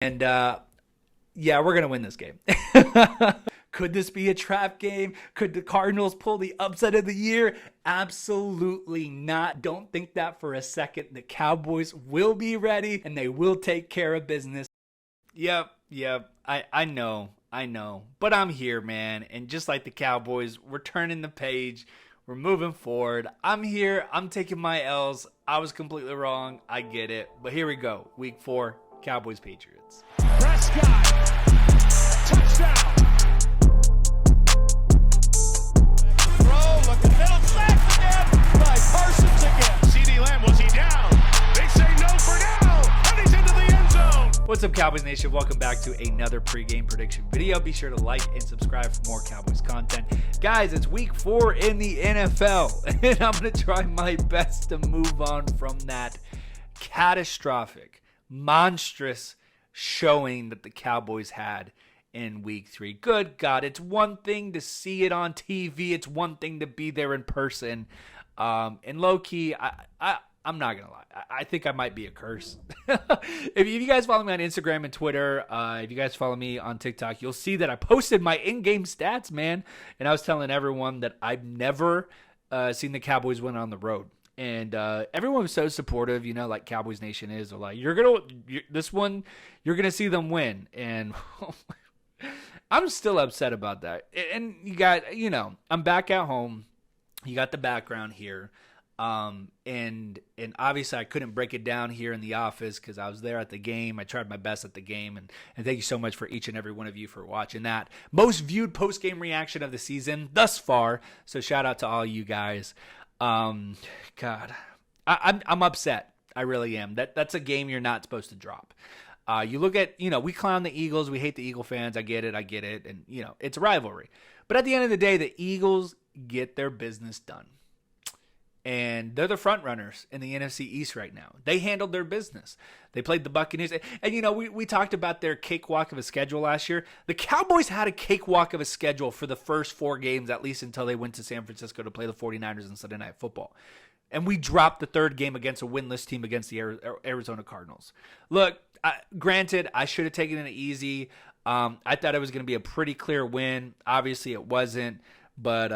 And yeah, we're going to win this game. Could this be a trap game? Could the Cardinals pull the upset of the year? Absolutely not. Don't think that for a second. The Cowboys will be ready and they will take care of business. Yep. I know. But I'm here, man. And just like the Cowboys, we're turning the page. We're moving forward. I'm here. I'm taking my L's. I was completely wrong. I get it. But here we go. Week 4, Cowboys Patriots. Prescott, touchdown. Throw, look at middle, sack again by Parsons again. CD Lamb, was he down? They say no for now, and he's into the end zone. What's up, Cowboys Nation? Welcome back to another pregame prediction video. Be sure to like and subscribe for more Cowboys content. Guys, it's week 4 in the NFL, and I'm going to try my best to move on from that catastrophic, monstrous showing that the Cowboys had in week 3. Good God, it's one thing to see it on TV. It's one thing to be there in person. And low-key, I'm not going to lie. I think I might be a curse. If you guys follow me on Instagram and Twitter, if you guys follow me on TikTok, you'll see that I posted my in-game stats, man. And I was telling everyone that I've never seen the Cowboys win on the road. And everyone was so supportive, like Cowboys Nation is. They're like, you're going to see them win. And I'm still upset about that. And you got, I'm back at home. You got the background here. And obviously I couldn't break it down here in the office because I was there at the game. I tried my best at the game, and thank you so much for each and every one of you for watching that. Most viewed post-game reaction of the season thus far. So shout out to all you guys. God, I'm upset. I really am. That's a game you're not supposed to drop. You look at, we clown the Eagles. We hate the Eagle fans. I get it. And, it's a rivalry. But at the end of the day, the Eagles get their business done. And they're the front runners in the NFC East right now. They handled their business. They played the Buccaneers. And, we talked about their cakewalk of a schedule last year. The Cowboys had a cakewalk of a schedule for the first 4 games, at least until they went to San Francisco to play the 49ers on Sunday Night Football. And we dropped the 3rd game against a winless team against the Arizona Cardinals. Look, granted, I should have taken it easy. I thought it was going to be a pretty clear win. Obviously, it wasn't. But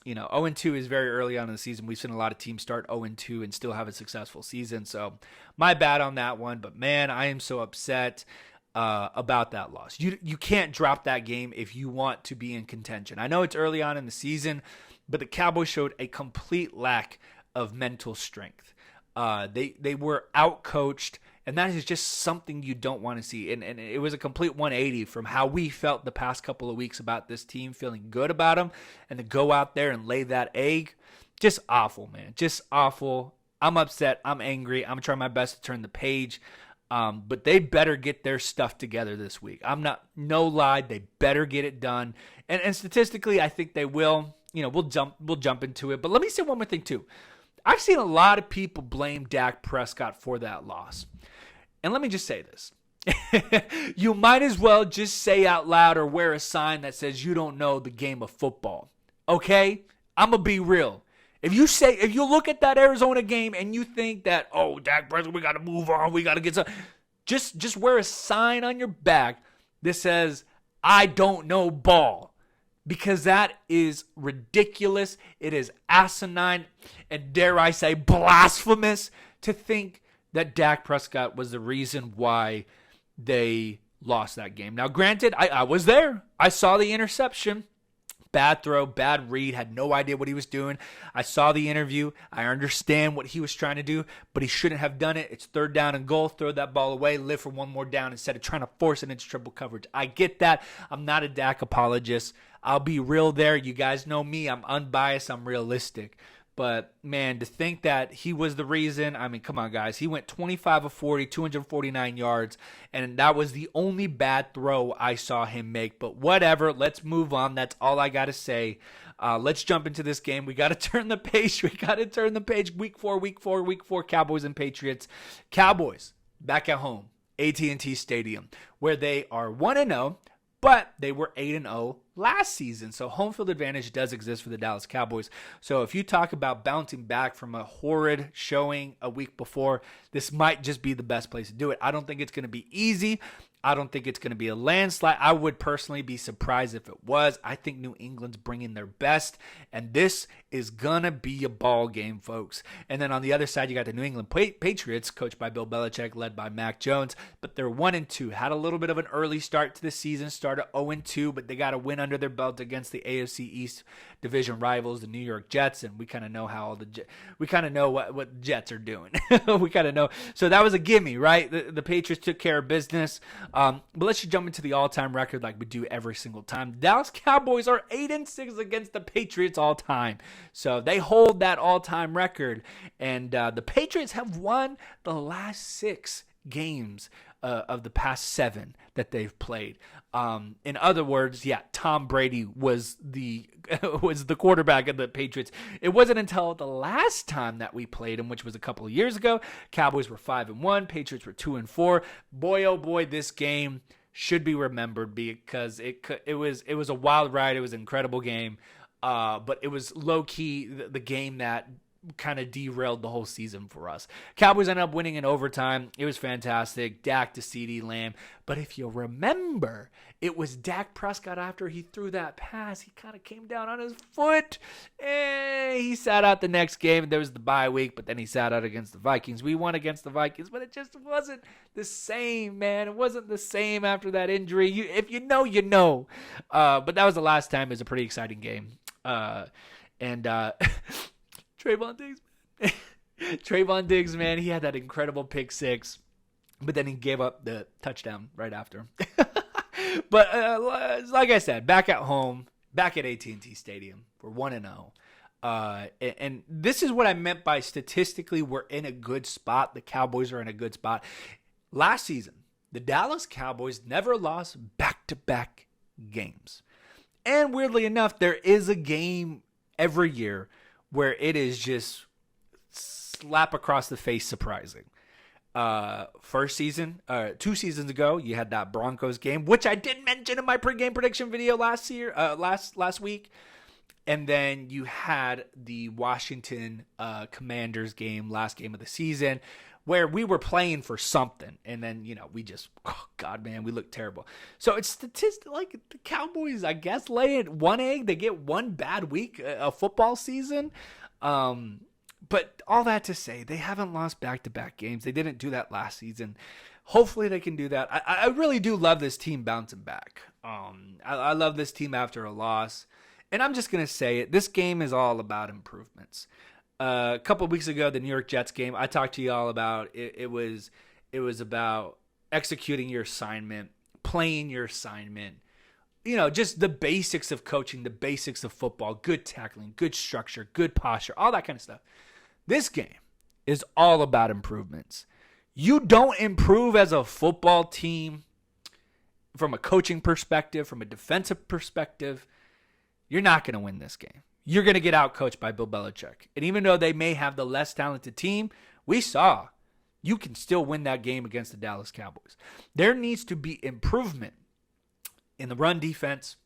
0-2 is very early on in the season. We've seen a lot of teams start 0-2 and still have a successful season. So my bad on that one. But, man, I am so upset about that loss. You can't drop that game if you want to be in contention. I know it's early on in the season, but the Cowboys showed a complete lack of mental strength. They were outcoached, and that is just something you don't want to see. And it was a complete 180 from how we felt the past couple of weeks about this team, feeling good about them, and to go out there and lay that egg. Just awful, man. Just awful. I'm upset. I'm angry. I'm trying my best to turn the page. But they better get their stuff together this week. No lie. They better get it done. And statistically, I think they will. We'll jump into it. But let me say one more thing too. I've seen a lot of people blame Dak Prescott for that loss. And let me just say this. You might as well just say out loud or wear a sign that says you don't know the game of football. Okay? I'm going to be real. If you look at that Arizona game and you think that, oh, Dak Prescott, we got to move on, we got to get some, just wear a sign on your back that says, I don't know ball. Because that is ridiculous. It is asinine and, dare I say, blasphemous to think that Dak Prescott was the reason why they lost that game. Now, granted, I was there. I saw the interception. Bad throw, bad read, had no idea what he was doing. I saw the interview. I understand what he was trying to do, but he shouldn't have done it. It's 3rd down and goal. Throw that ball away, live for one more down instead of trying to force it into triple coverage. I get that. I'm not a Dak apologist. I'll be real there. You guys know me. I'm unbiased. I'm realistic. But, man, to think that he was the reason, I mean, come on, guys. He went 25 of 40, 249 yards, and that was the only bad throw I saw him make. But whatever, let's move on. That's all I got to say. Let's jump into this game. We got to turn the page. Week 4, Cowboys and Patriots. Cowboys, back at home, AT&T Stadium, where they are 1-0. But they were 8-0 last season, so home field advantage does exist for the Dallas Cowboys. So if you talk about bouncing back from a horrid showing a week before, this might just be the best place to do it. I don't think it's going to be easy. I don't think it's going to be a landslide. I would personally be surprised if it was. I think New England's bringing their best, and this is going to be a ball game, folks. And then on the other side, you got the New England Patriots, coached by Bill Belichick, led by Mac Jones, but they're 1-2. Had a little bit of an early start to the season, started 0-2, but they got a win under their belt against the AFC East division rivals, the New York Jets, and we kind of know how we kind of know what the Jets are doing. We kind of know. So that was a gimme, right? The Patriots took care of business. But let's just jump into the all-time record like we do every single time. The Dallas Cowboys are 8-6 against the Patriots all-time. So they hold that all-time record. And the Patriots have won the last 6 games of the past 7 that they've played. In other words, yeah, Tom Brady was the quarterback of the Patriots. It wasn't until the last time that we played him, which was a couple of years ago. Cowboys were 5-1, Patriots were 2-4. Boy, oh boy, this game should be remembered because it was a wild ride. It was an incredible game, but it was low key the game that kind of derailed the whole season for us. Cowboys ended up winning in overtime. It was fantastic. Dak to CeeDee Lamb. But if you remember, it was Dak Prescott after he threw that pass. He kind of came down on his foot. And he sat out the next game. There was the bye week, but then he sat out against the Vikings. We won against the Vikings, but it just wasn't the same, man. It wasn't the same after that injury. If you know, you know. But that was the last time. It was a pretty exciting game. Trayvon Diggs, man, he had that incredible pick 6, but then he gave up the touchdown right after. But like I said, back at home, back at AT&T Stadium, we're 1-0. And this is what I meant by statistically we're in a good spot. The Cowboys are in a good spot. Last season, the Dallas Cowboys never lost back-to-back games. And weirdly enough, there is a game every year where it is just slap across the face surprising. First season, 2 seasons ago, you had that Broncos game, which I did mention in my pregame prediction video last week. And then you had the Washington Commanders game, last game of the season, where we were playing for something. And then, we just, oh God, man, we looked terrible. So it's like the Cowboys, I guess, lay it one egg. They get one bad week, a football season. But all that to say, they haven't lost back-to-back games. They didn't do that last season. Hopefully they can do that. I really do love this team bouncing back. I love this team after a loss. And I'm just going to say it. This game is all about improvements. A couple of weeks ago, the New York Jets game, I talked to you all about it. It was about executing your assignment, playing your assignment, just the basics of coaching, the basics of football, good tackling, good structure, good posture, all that kind of stuff. This game is all about improvements. You don't improve as a football team from a coaching perspective, from a defensive perspective, you're not going to win this game. You're going to get outcoached by Bill Belichick. And even though they may have the less talented team, we saw you can still win that game against the Dallas Cowboys. There needs to be improvement in the run defense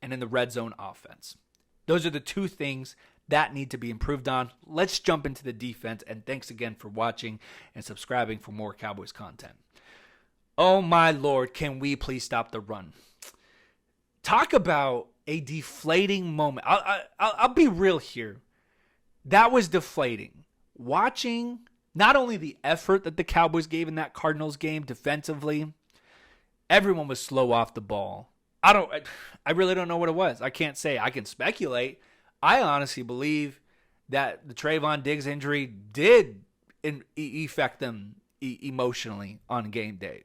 and in the red zone offense. Those are the 2 things that need to be improved on. Let's jump into the defense, and thanks again for watching and subscribing for more Cowboys content. Oh my Lord, can we please stop the run? Talk about a deflating moment. I'll be real here. That was deflating. Watching not only the effort that the Cowboys gave in that Cardinals game defensively, everyone was slow off the ball. I really don't know what it was. I can't say. I can speculate. I honestly believe that the Trayvon Diggs injury did affect them emotionally on game day.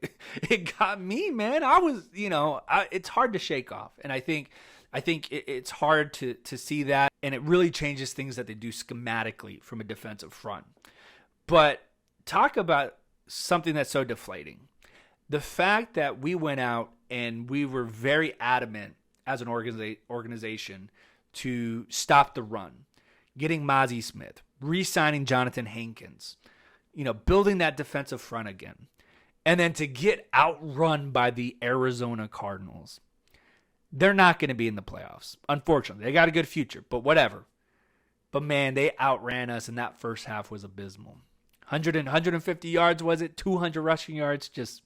It got me, man. I was, it's hard to shake off. And I think it's hard to see that. And it really changes things that they do schematically from a defensive front. But talk about something that's so deflating. The fact that we went out and we were very adamant as an organization to stop the run, getting Mozzie Smith, re-signing Jonathan Hankins, building that defensive front again, and then to get outrun by the Arizona Cardinals. They're not going to be in the playoffs, unfortunately. They got a good future, but whatever. But, man, they outran us, and that first half was abysmal. 150 yards, was it? 200 rushing yards, just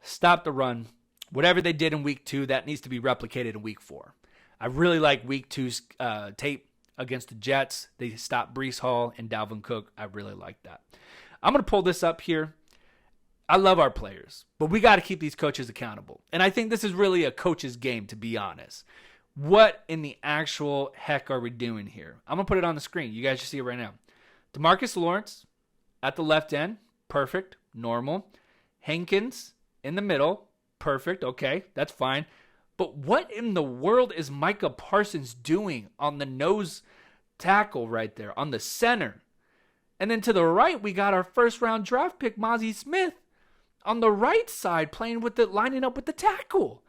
stop the run. Whatever they did in week 2, that needs to be replicated in week 4. I really like week 2's tape against the Jets. They stopped Breece Hall and Dalvin Cook. I really like that. I'm going to pull this up here. I love our players, but we got to keep these coaches accountable. And I think this is really a coach's game, to be honest. What in the actual heck are we doing here? I'm going to put it on the screen. You guys should see it right now. DeMarcus Lawrence at the left end, perfect, normal. Hankins in the middle, perfect, okay, that's fine. But what in the world is Micah Parsons doing on the nose tackle right there, on the center? And then to the right, we got our first-round draft pick, Mozzie Smith, on the right side, lining up with the tackle.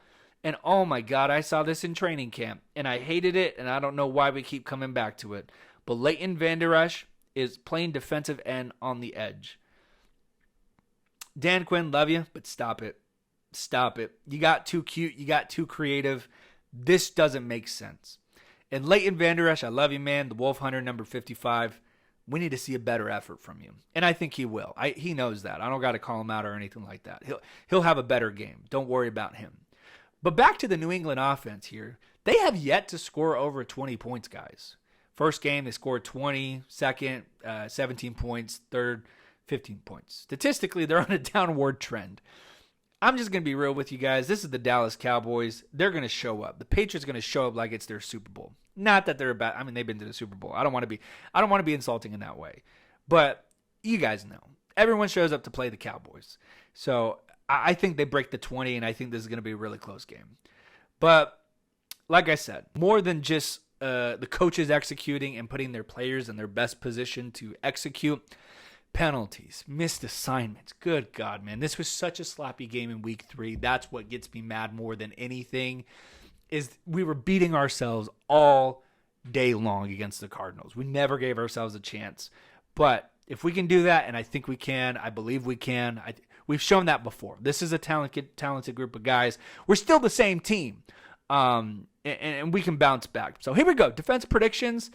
And oh my God, I saw this in training camp, and I hated it, and I don't know why we keep coming back to it. But Leighton Vander Esch is playing defensive end on the edge. Dan Quinn, love you, but stop it. Stop it. You got too cute. You got too creative. This doesn't make sense. And Leighton Vander Esch, I love you, man. The Wolf Hunter, number 55. We need to see a better effort from you. And I think he will. He knows that. I don't got to call him out or anything like that. He'll have a better game. Don't worry about him. But back to the New England offense here. They have yet to score over 20 points, guys. First game, they scored 20. Second, 17 points. Third, 15 points. Statistically, they're on a downward trend. I'm just going to be real with you guys. This is the Dallas Cowboys. They're going to show up. The Patriots are going to show up like it's their Super Bowl. Not that they're bad. I mean, they've been to the Super Bowl. I don't want to be insulting in that way. But you guys know. Everyone shows up to play the Cowboys. So I think they break the 20, and I think this is going to be a really close game. But like I said, more than just the coaches executing and putting their players in their best position to execute, penalties, missed assignments. Good God, man. This was such a sloppy game in week 3. That's what gets me mad more than anything, is we were beating ourselves all day long against the Cardinals. We never gave ourselves a chance. But if we can do that, and I think we can, I believe we can. We've shown that before. This is a talented group of guys. We're still the same team, and we can bounce back. So here we go. Defense predictions.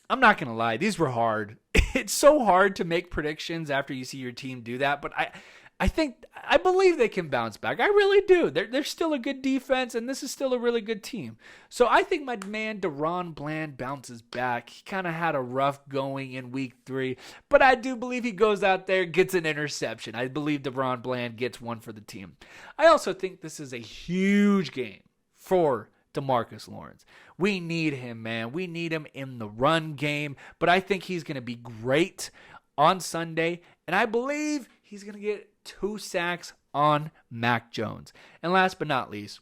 I'm not going to lie. These were hard. It's so hard to make predictions after you see your team do that, but I believe they can bounce back. I really do. They're still a good defense, and this is still a really good team. So I think my man DaRon Bland bounces back. He kind of had a rough going in week 3, but I do believe he goes out there, gets an interception. I believe DaRon Bland gets one for the team. I also think this is a huge game for DeMarcus Lawrence. We need him, man. We need him in the run game, but I think he's going to be great on Sunday, and I believe he's going to get 2 sacks on Mac Jones. And last but not least,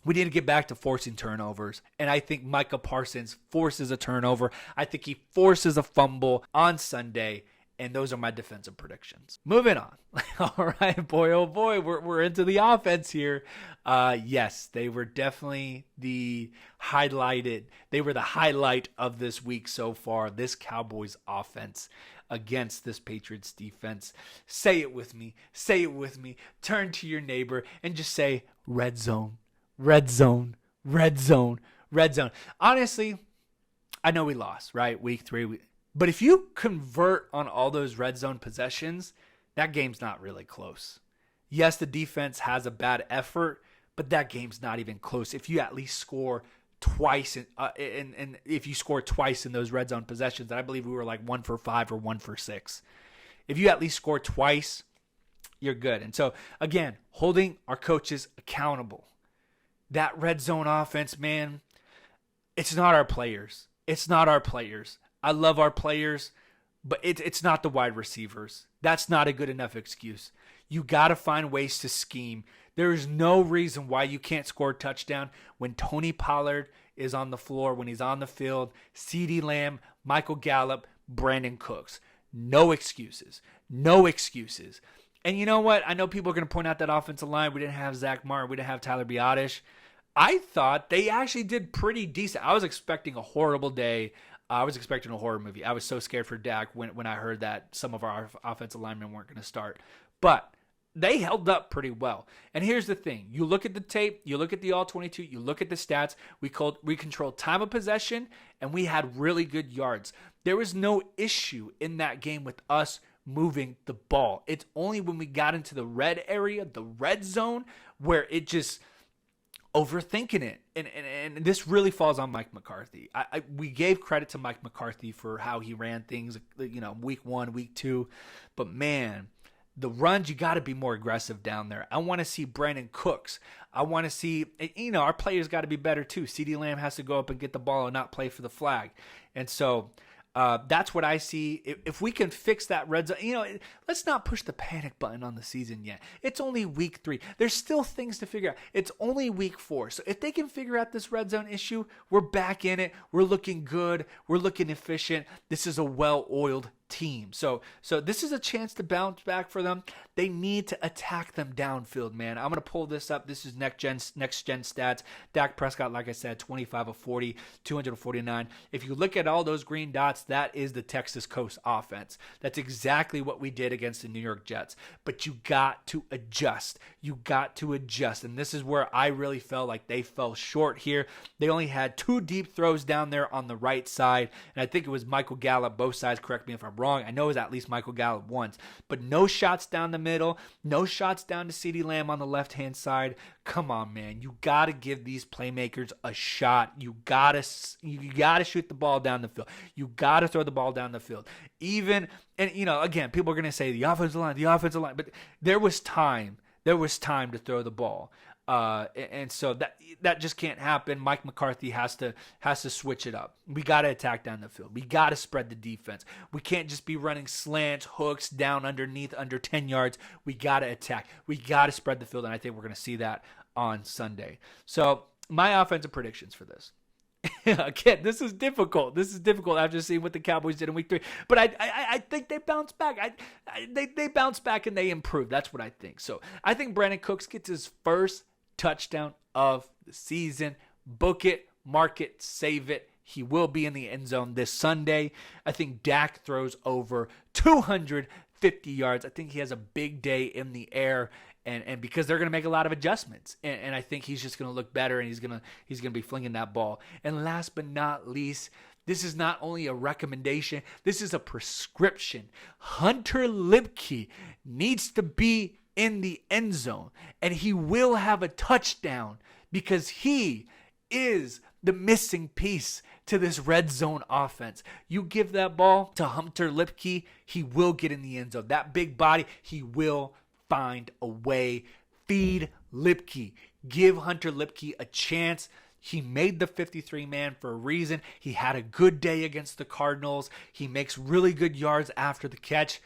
we need to get back to forcing turnovers, and I think Micah Parsons forces a turnover. I think he forces a fumble on Sunday, and those are my defensive predictions. Moving on. All right, boy, oh boy, we're into the offense here. Yes, they were definitely the highlight of this week so far, this Cowboys offense against this Patriots defense. Say it with me. Say it with me. Turn to your neighbor and just say, red zone, red zone, red zone, red zone. Honestly, I know we lost, right? Week 3. But if you convert on all those red zone possessions, that game's not really close. Yes, the defense has a bad effort, but that game's not even close. If you at least score twice, and if you score twice in those red zone possessions, I believe we were like 1 for 5 or 1 for 6. If you at least score twice, you're good. And so, again, holding our coaches accountable. That red zone offense, man, it's not our players. It's not our players. I love our players, but it's not the wide receivers. That's not a good enough excuse. You got to find ways to scheme. There is no reason why you can't score a touchdown when Tony Pollard is on the floor, when he's on the field, CeeDee Lamb, Michael Gallup, Brandon Cooks. No excuses. No excuses. And you know what? I know people are going to point out that offensive line. We didn't have Zach Martin. We didn't have Tyler Biadasz. I thought they actually did pretty decent. I was expecting a horrible day. I was expecting a horror movie. I was so scared for Dak when I heard that some of our offensive linemen weren't going to start. But they held up pretty well. And here's the thing. You look at the tape, you look at the All-22, you look at the stats. We controlled time of possession, and we had really good yards. There was no issue in that game with us moving the ball. It's only when we got into the red area, the red zone, where it just overthinking it. And this really falls on Mike McCarthy. We gave credit to Mike McCarthy for how he ran things, week 1, week 2. But, man, the runs, you got to be more aggressive down there. I want to see Brandon Cooks. I want to see, our players got to be better too. CeeDee Lamb has to go up and get the ball and not play for the flag. And so that's what I see. If we can fix that red zone, let's not push the panic button on the season yet. It's only week 3. There's still things to figure out. It's only week 4. So if they can figure out this red zone issue, we're back in it. We're looking good. We're looking efficient. This is a well-oiled team. So this is a chance to bounce back for them. They need to attack them downfield, man. I'm going to pull this up. This is next gen stats. Dak Prescott, like I said, 25 of 40, 249. If you look at all those green dots, that is the Texas Coast offense. That's exactly what we did against the New York Jets. But you got to adjust. And this is where I really felt like they fell short here. They only had 2 deep throws down there on the right side. And I think it was Michael Gallup, both sides, correct me if I'm wrong. I know it was at least Michael Gallup once. But no shots down the middle. No shots down to CeeDee Lamb on the left-hand side. Come on, man. You got to give these playmakers a shot. You got to shoot the ball down the field. You got to throw the ball down the field. Again, people are going to say the offensive line. But there was time. There was time to throw the ball. And so that just can't happen. Mike McCarthy has to switch it up. We got to attack down the field. We got to spread the defense. We can't just be running slants, hooks, down underneath, under 10 yards. We got to attack. We got to spread the field, and I think we're going to see that on Sunday. So my offensive predictions for this. Again, this is difficult. After seeing what the Cowboys did in week 3. But I think they bounce back. They bounce back and they improve. That's what I think. So I think Brandon Cooks gets his first touchdown of the season. Book it, mark it, save it. He will be in the end zone this Sunday. I think Dak throws over 250 yards. I think he has a big day in the air. And because they're going to make a lot of adjustments, and I think he's just going to look better, and he's going to be flinging that ball. And last but not least, this is not only a recommendation, this is a prescription. Hunter Lipke needs to be in the end zone, and he will have a touchdown because he is the missing piece to this red zone offense. You give that ball to Hunter Lipke, he will get in the end zone. That big body, he will find a way. Feed Lipke. Give Hunter Lipke a chance. He made the 53-man for a reason. He had a good day against the Cardinals. He makes really good yards after the catch.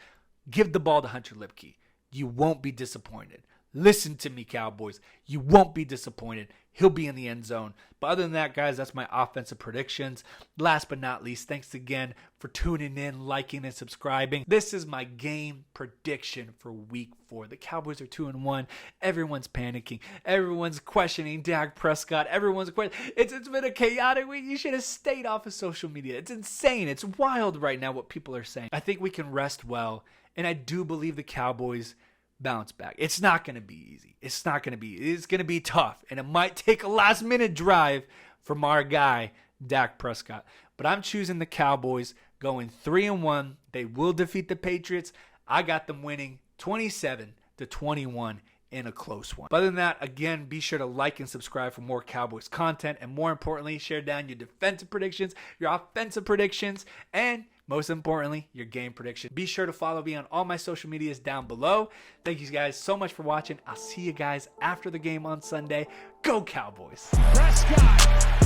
Give the ball to Hunter Lipke. You won't be disappointed. Listen to me, Cowboys. You won't be disappointed. He'll be in the end zone. But other than that, guys, that's my offensive predictions. Last but not least, thanks again for tuning in, liking, and subscribing. This is my game prediction for week 4. The Cowboys are 2-1. Everyone's panicking. Everyone's questioning Dak Prescott. Everyone's questioning. It's been a chaotic week. You should have stayed off of social media. It's insane. It's wild right now what people are saying. I think we can rest well, and I do believe the Cowboys bounce back. It's not going to be easy. It's going to be tough, and it might take a last-minute drive from our guy, Dak Prescott. But I'm choosing the Cowboys going 3-1. They will defeat the Patriots. I got them winning 27-21 in a close one. But other than that, again, be sure to like and subscribe for more Cowboys content, and more importantly, share down your defensive predictions, your offensive predictions, and most importantly, your game prediction. Be sure to follow me on all my social medias down below. Thank you guys so much for watching. I'll see you guys after the game on Sunday. Go Cowboys! Prescott.